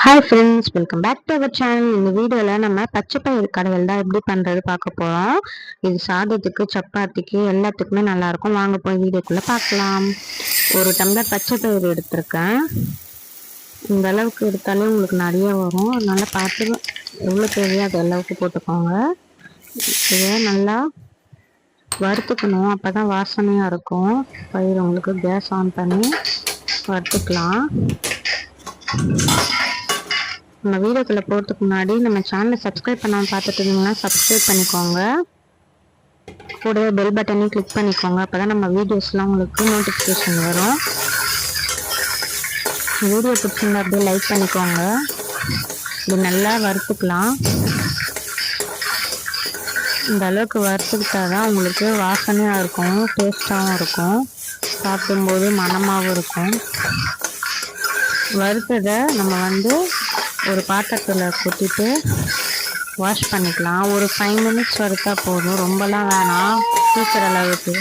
Hi friends, welcome back to our channel. இந்த வீடியோவில் நம்ம பச்சைப்பயிறு கடையில் தான் எப்படி பண்ணுறது பார்க்க போகிறோம். இது சாதத்துக்கு, சப்பாத்திக்கு எல்லாத்துக்குமே நல்லாயிருக்கும். வாங்க போய் வீடியோக்குள்ளே பார்க்கலாம். ஒரு டம்ளர் பச்சைப்பயிறு எடுத்திருக்கேன். இந்த அளவுக்கு எடுத்தாலே உங்களுக்கு நிறைய வரும். அதனால் பார்த்து எவ்வளோ தேவையோ அது அளவுக்கு போட்டுக்கோங்க. இதை நல்லா வறுத்துக்கணும், அப்போ தான் வாசனையாக இருக்கும். பயிர் உங்களுக்கு கேஸ் ஆன் பண்ணி வறுத்துக்கலாம். நம்ம வீடியோக்குள்ளே போகிறதுக்கு முன்னாடி நம்ம சேனலை சப்ஸ்கிரைப் பண்ணாமல் பார்த்துட்டு இருந்தீங்கன்னா சப்ஸ்கிரைப் பண்ணிக்கோங்க. கூடவே பெல் பட்டனையும் கிளிக் பண்ணிக்கோங்க. அப்போ தான் நம்ம வீடியோஸ்லாம் உங்களுக்கு நோட்டிஃபிகேஷன் வரும். வீடியோ பிடிச்சிருந்தா அப்படியே லைக் பண்ணிக்கோங்க. இது நல்லா வறுத்துக்கலாம். இந்த அளவுக்கு வறுத்துக்கிட்டா தான் உங்களுக்கு வாசனையாக இருக்கும், டேஸ்ட்டாகவும் இருக்கும், சாப்பிடும்போது மணமாகவும் இருக்கும். வறுத்ததை நம்ம ஒரு பாத்திரத்தில் கொட்டிட்டு வாஷ் பண்ணிக்கலாம். ஒரு 5 minutes வறுத்தா போதும், ரொம்பலாம் வேணாம். சீக்கிர அளவுக்கு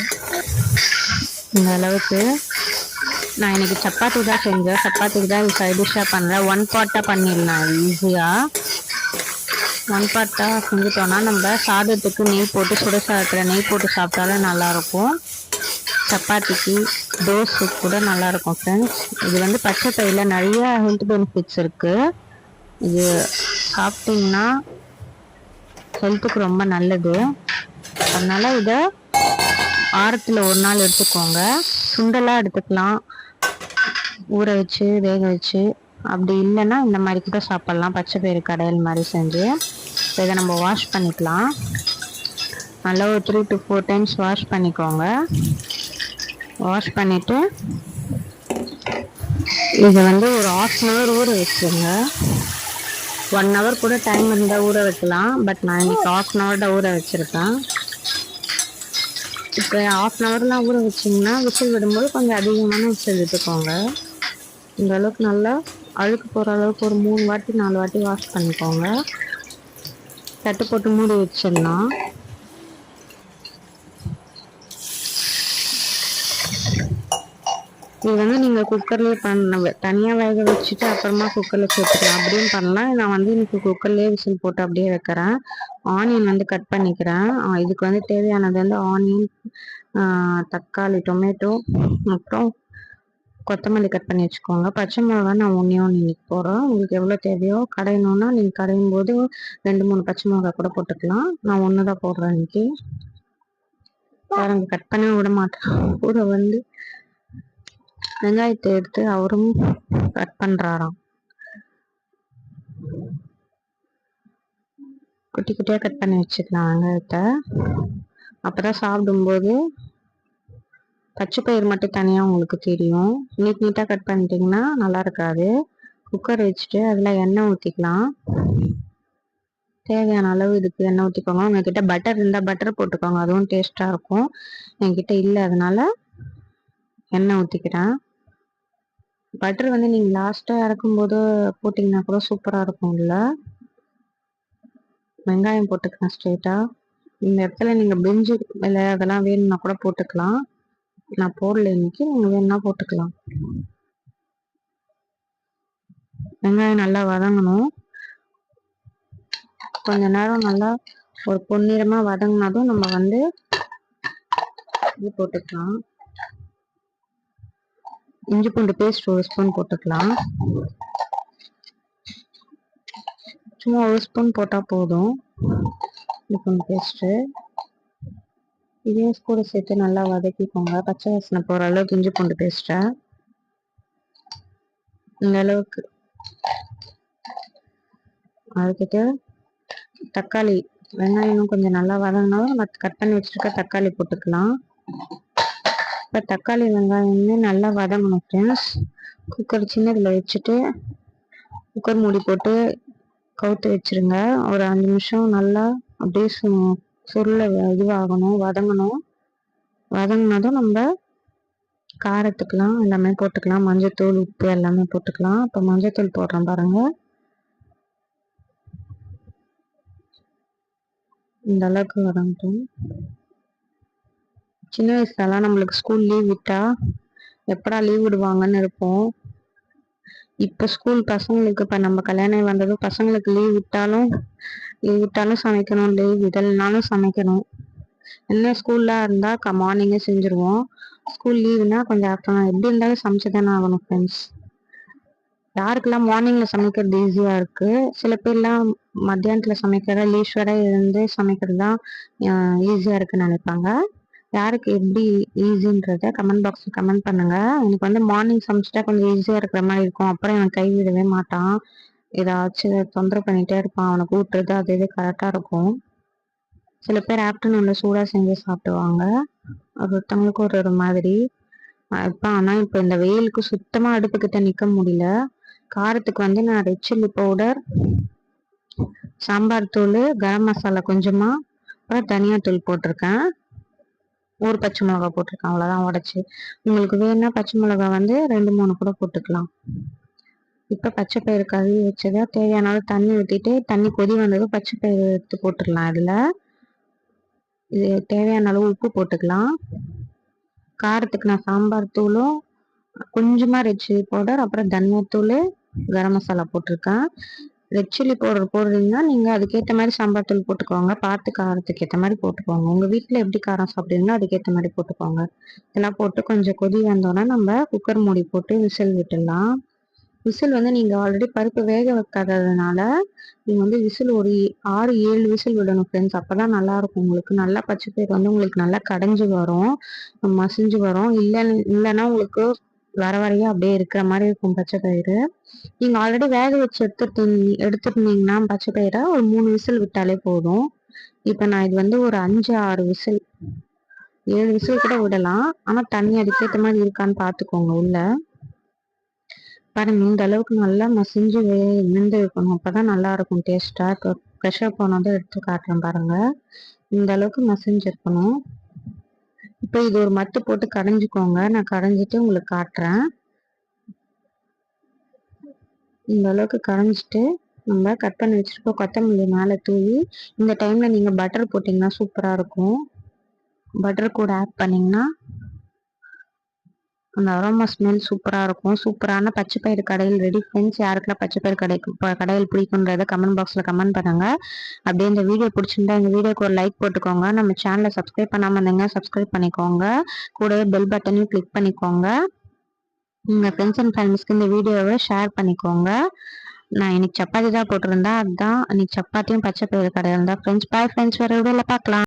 இந்த அளவுக்கு நான் இன்னைக்கு சப்பாத்தி தான் செஞ்சேன். சப்பாத்திக்கு தான் இது சைட் டிஷ்ஷாக பண்ணுறேன். 1 part பண்ணிடலாம் ஈஸியாக. 1 part செஞ்சுட்டோன்னா நம்ம சாதத்துக்கு நெய் போட்டு, சுட சாதத்தில் நெய் போட்டு சாப்பிட்டாலும் நல்லாயிருக்கும். சப்பாத்திக்கு, தோசைக்கு கூட நல்லாயிருக்கும் ஃப்ரெண்ட்ஸ். இது பச்சை பயிரில் நிறைய ஹெல்த் பெனிஃபிட்ஸ் இருக்குது. இது சாப்பிட்டிங்கன்னா ஹெல்த்துக்கு ரொம்ப நல்லது. அதனால் இதை வாரத்தில் ஒரு நாள் எடுத்துக்கோங்க. சுண்டலாக எடுத்துக்கலாம், ஊற வச்சு வேக வச்சு. அப்படி இல்லைன்னா இந்த மாதிரி கூட சாப்பிட்லாம், பச்சை பயிறு கடையில் மாதிரி செஞ்சு. இதை நம்ம வாஷ் பண்ணிக்கலாம். நல்லா ஒரு 3 to 4 times வாஷ் பண்ணிக்கோங்க. வாஷ் பண்ணிவிட்டு இதை ஒரு 1/2 hour ஊற வச்சுருங்க. 1 hour கூட டைம் இருந்தால் ஊற வைக்கலாம். பட் நான் இன்னைக்கு 1/2 hour தான் ஊற வச்சுருக்கேன். இப்போ 1/2 hourலாம் ஊற வச்சிங்கன்னா விசில் விடும்போது கொஞ்சம் அதிகமான விசில் விட்டுக்கோங்க. இந்த அளவுக்கு நல்லா அழுக்கு போகிற அளவுக்கு ஒரு 3 வாட்டி 4 வாட்டி வாஷ் பண்ணிக்கோங்க. தட்டு போட்டு மூடி வச்சிடலாம். இது நீங்கள் குக்கர்லேயே தனியாக வேக வச்சுட்டு அப்புறமா குக்கரில் சேர்த்துக்கலாம். அப்படியும் பண்ணலாம். நான் இன்னைக்கு குக்கர்லேயே விசில் போட்டு அப்படியே வைக்கிறேன். ஆனியன் கட் பண்ணிக்கிறேன். இதுக்கு தேவையானது ஆனியன், தக்காளி, டொமேட்டோ, அப்புறம் கொத்தமல்லி கட் பண்ணி வச்சுக்கோங்க. பச்சை மிளகா நான் ஒன்றே இன்னைக்கு போடுறேன். உங்களுக்கு எவ்வளோ தேவையோ கடையணுன்னா நீங்கள் கடையும் போது 2-3 பச்சை மிளகா கூட போட்டுக்கலாம். நான் 1 தான் போடுறேன் இன்னைக்கு. பாருங்க, கட் பண்ணி விட மாட்டேன். கூட வெங்காயத்தை எடுத்து அவரும் கட் பண்ணுறாராம். குட்டி குட்டியாக கட் பண்ணி வச்சுக்கலாம் வெங்காயத்தை. அப்போ தான் சாப்பிடும்போது பச்சை பயிர் மட்டும் தனியாக உங்களுக்கு தெரியும். நீட்டாக கட் பண்ணிட்டீங்கன்னா நல்லா இருக்காது. குக்கர் வச்சுட்டு அதில் எண்ணெய் ஊற்றிக்கலாம். தேவையான அளவு இதுக்கு எண்ணெய் ஊற்றிக்கோங்க. உங்ககிட்ட பட்டர் இருந்தால் பட்டர் போட்டுக்கோங்க, அதுவும் டேஸ்ட்டாக இருக்கும். என்கிட்ட இல்லை, அதனால எண்ணெய் ஊற்றிக்கிறேன். பட்டர் நீங்கள் லாஸ்ட்டாக இறக்கும்போது போட்டிங்கன்னா கூட சூப்பராக இருக்கும். இல்லை, வெங்காயம் போட்டுக்கலாம் ஸ்ட்ரெயிட்டாக. இந்த இடத்துல நீங்கள் பிரிஞ்சி இல்லை அதெல்லாம் வேணும்னா கூட போட்டுக்கலாம். நான் போடல இன்னைக்கு, நீங்கள் வேணும்னா போட்டுக்கலாம். வெங்காயம் நல்லா வதங்கணும். கொஞ்ச நேரம் நல்லா ஒரு பொன்னிறமாக வதங்கினதும் நம்ம இது போட்டுக்கலாம். இஞ்சி பூண்டு பேஸ்ட் 1 ஸ்பூன் போட்டுக்கலாம். சும்மா 1 ஸ்பூன் போட்டால் போதும். இஞ்சி பூண்டு பேஸ்ட்டு இதையும் கூட சேர்த்து நல்லா வதக்கிக்கோங்க. பச்சை வாசனை போகிற அளவுக்கு இஞ்சி பூண்டு பேஸ்ட்டை இந்த அளவுக்கு வதக்கிட்டு, தக்காளி, வெங்காயம் கொஞ்சம் நல்லா வதங்கினாலும் நம்ம கட் பண்ணி வச்சுருக்க தக்காளி போட்டுக்கலாம். இப்போ தக்காளி வெங்காயமே நல்லா வதங்கணும் ஃப்ரெண்ட்ஸ். குக்கர் சின்னதில் வச்சுட்டு குக்கர் மூடி போட்டு கவுத்து வச்சுருங்க. ஒரு 5 நிமிஷம் நல்லா அப்படியே சுருள இதுவாகணும், வதங்கணும். வதங்கினதும் நம்ம காரத்துக்கெலாம் எல்லாமே போட்டுக்கலாம். மஞ்சத்தூள், உப்பு எல்லாமே போட்டுக்கலாம். இப்போ மஞ்சத்தூள் போடுறேன் பாருங்கள். இந்த அளவுக்கு வதங்கட்டும். சின்ன வயசுலலாம் நம்மளுக்கு ஸ்கூல் லீவ் விட்டா எப்படா லீவ் விடுவாங்கன்னு இருப்போம். இப்போ ஸ்கூல் பசங்களுக்கு இப்போ நம்ம கல்யாணம் வந்ததும் பசங்களுக்கு லீவ் விட்டாலும் சமைக்கணும், லீவ் விடலைனாலும் சமைக்கணும். என்ன ஸ்கூல்லாம் இருந்தால் மார்னிங்கே செஞ்சுருவோம். ஸ்கூல் லீவுனா கொஞ்சம் ஆஃப்டர்நூன் எப்படி இருந்தாலும் சமைச்சு தானே ஆகணும் ஃப்ரெண்ட்ஸ். யாருக்கெல்லாம் மார்னிங்ல சமைக்கிறது ஈஸியா இருக்கு, சில பேர்லாம் மத்தியானத்துல சமைக்கிற லீஸ்வரா இருந்து சமைக்கிறது தான் ஈஸியா இருக்குன்னு நினைப்பாங்க. யாருக்கு எப்படி ஈஸின்றத கமெண்ட் பாக்ஸ்ல கமெண்ட் பண்ணுங்க. எனக்கு வந்து மார்னிங் சமைச்சிட்டா கொஞ்சம் ஈஸியா இருக்கிற மாதிரி இருக்கும். அப்புறம் எனக்கு கை விடவே மாட்டான், ஏதாச்சும் தொந்தரவு பண்ணிட்டே இருப்பான். அவனை கூட்டுறது அது இது கரெக்டா இருக்கும். சில பேர் ஆஃப்டர்நூன்ல சூடா செஞ்சு சாப்பிடுவாங்க. அது ஒருத்தவங்களுக்கு ஒரு மாதிரி. ஆனா இப்போ இந்த வெயிலுக்கு சுத்தமா அடுப்பு கிட்ட நிக்க முடியல. காரத்துக்கு வந்து நான் ரெட் சில்லி பவுடர், சாம்பார் தூள், கரம் மசாலா கொஞ்சமா, அப்புறம் தனியா தூள் போட்டிருக்கேன். ஒரு பச்சை மிளகா போட்டிருக்கேன், அவ்வளோதான் உடச்சி. உங்களுக்கு வேணும்னா பச்சை மிளகா வந்து 2-3 கூட போட்டுக்கலாம். இப்போ பச்சை பயிறு கழுவி வச்சதா தேவையான அளவு தண்ணி ஊற்றிட்டு, தண்ணி கொதி வந்ததும் பச்சை பயிறு எடுத்து போட்டுடலாம். இதில் இது தேவையான அளவு உப்பு போட்டுக்கலாம். காரத்துக்கு நான் சாம்பார் தூளும் கொஞ்சமா ரெட் சில்லி பவுடர், அப்புறம் தனியாத்தூள், கரம் மசாலா போட்டிருக்கேன். ரெட் சில்லி பவுடர் போடுறீங்கன்னா நீங்கள் அதுக்கேற்ற மாதிரி சாம்பார் தூள் போட்டுக்கோங்க. பார்த்து காரத்துக்கு ஏற்ற மாதிரி போட்டுக்கோங்க. உங்கள் வீட்டில் எப்படி காரம் சாப்பிடுவீங்களோ அதுக்கேற்ற மாதிரி போட்டுக்கோங்க. இதெல்லாம் போட்டு கொஞ்சம் கொதி வந்தோன்னா நம்ம குக்கர் மூடி போட்டு விசில் விட்டுடலாம். விசில் வந்து நீங்கள் ஆல்ரெடி பருப்பு வேக வைக்காததுனால நீங்கள் வந்து விசில் ஒரு 6-7 விசில் விடணும் ஃப்ரெண்ட்ஸ். அப்போ தான் நல்லாயிருக்கும். உங்களுக்கு நல்லா பச்சை பயிறு வந்து உங்களுக்கு நல்லா கடைஞ்சி வரும், மசிஞ்சு வரும். இல்லைன்னா உங்களுக்கு வர வரையா அப்படியே இருக்கிற மாதிரி இருக்கும் பச்சை பயிறு. நீங்கள் ஆல்ரெடி வேக வச்சு எடுத்துருந்தீங்கன்னா பச்சை பயிரை ஒரு 3 விசில் விட்டாலே போதும். இப்போ நான் இது வந்து ஒரு 5-6 விசில், 7 விசில் கூட விடலாம். ஆனால் தண்ணி அதுக்கேற்ற மாதிரி இருக்கான்னு பார்த்துக்கோங்க. உள்ள பாருங்க, இந்த அளவுக்கு நல்லா மசிஞ்சு வெந்து இருக்கணும். அப்பதான் நல்லா இருக்கும் டேஸ்டா. இப்போ ப்ரெஷர் போனதும் எடுத்து காட்டுறேன் பாருங்க. இந்த அளவுக்கு மசிஞ்சிருக்கணும். இப்போ இது ஒரு மத்து போட்டு கடைஞ்சிக்கோங்க. நான் கடைஞ்சிட்டு உங்களுக்கு காட்டுறேன். இந்த அளவுக்கு கரைஞ்சிட்டு நம்ம கட் பண்ணி வச்சிருக்கோம் கொத்தமல்லி மேலே தூவி. இந்த டைம்ல நீங்க பட்டர் போட்டிங்கன்னா சூப்பரா இருக்கும். பட்டர் கூட ஆட் பண்ணிங்கன்னா அந்த அரோமா ஸ்மெல் சூப்பராக இருக்கும். சூப்பரான பச்சை பயிறு கடையில் ரெடி ஃப்ரெண்ட்ஸ். யாருக்கெல்லாம் பச்சை பயிறு கடையில் பிடிக்குன்றத கமெண்ட் பாக்ஸில் கமெண்ட் பண்ணுங்க. அப்படியே இந்த வீடியோ பிடிச்சிருந்தா இந்த வீடியோக்கு ஒரு லைக் போட்டுக்கோங்க. நம்ம சேனலை சப்ஸ்கிரைப் பண்ணாமல் இருந்தீங்க சப்ஸ்கிரைப் பண்ணிக்கோங்க. கூடவே பெல் பட்டனையும் கிளிக் பண்ணிக்கோங்க. உங்கள் ஃப்ரெண்ட்ஸ் அண்ட் ஃபேமிலிஸ்க்கு இந்த வீடியோவை ஷேர் பண்ணிக்கோங்க. நான் இன்னைக்கு சப்பாத்தி தான் போட்டிருந்தேன், அதுதான் இன்னைக்கு சப்பாத்தியும் பச்சை பயிறு கடையில் இருந்தால் ஃப்ரெண்ட்ஸ். பாய் ஃப்ரெண்ட்ஸ், வேறு வீடியோவில் பார்க்கலாம்.